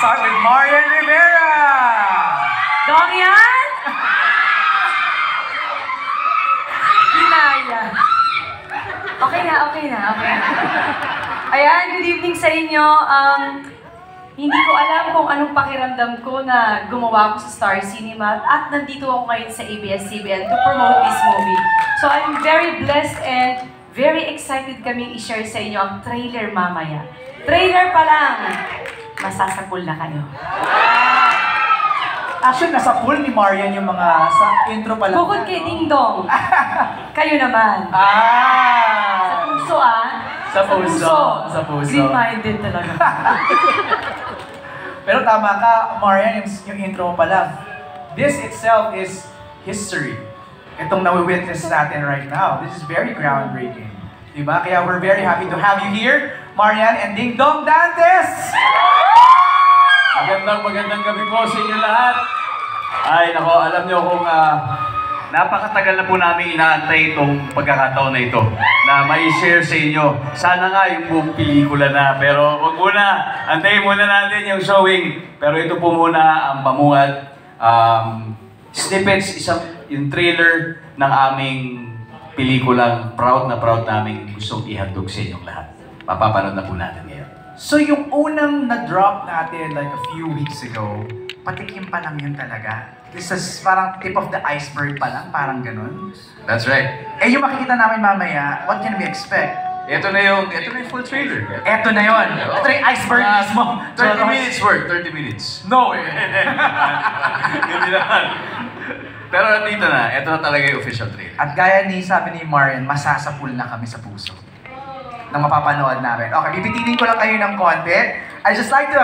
start with Marian Rivera! Dong yan? Hinaya. Okay na. Ayan, good evening sa inyo. Hindi ko alam kung anong pakiramdam ko na gumawa ko sa Star Cinema at nandito ako ngayon sa ABS-CBN to promote this movie. So I'm very blessed and very excited kaming i-share sa inyo ang trailer mamaya. Trailer pa lang, masasapul na kayo. Actually, nasa pool ni Marian yung mga sa intro pa lang. Bukod kay Ding Dong, kayo naman. Ah! Sa puso Sa puso. Green-minded talaga. Pero tama ka, Marian, yung intro mo pa lang. This itself is history. Itong nawi-witness natin right now. This is very groundbreaking. Diba? Kaya we're very happy to have you here, Marian and Ding Dong Dantes! Magandang gabi po sa inyo lahat. Ay, nako, alam nyo kung napakatagal na po namin inaantay itong pagkakataon na ito na mai-share sa inyo. Sana nga yung buong pelikula na, pero wag muna, antayin muna natin yung showing. Pero ito po muna ang pamuhat, snippets, yung trailer ng aming pelikulang proud na proud namin gustong ihandog sa inyong lahat. Mapapanood na po natin ngayon. So yung unang na-drop natin like a few weeks ago, patikim pa lang yun talaga. This is parang tip of the iceberg pa lang, parang ganun. That's right. Eh yung makikita namin mamaya, what can we expect? Ito na yung full trailer. Eto na yun. Ito na yung iceberg mismo. 30 minutes work, 30 minutes. No way! Hindi naman. Pero dito na, ito na talaga yung official trailer. At gaya ni sabi ni Marian, masasapul na kami sa puso nang mapapanood namin. Okay, bibitinin ko lang kayo ng konti. I just like to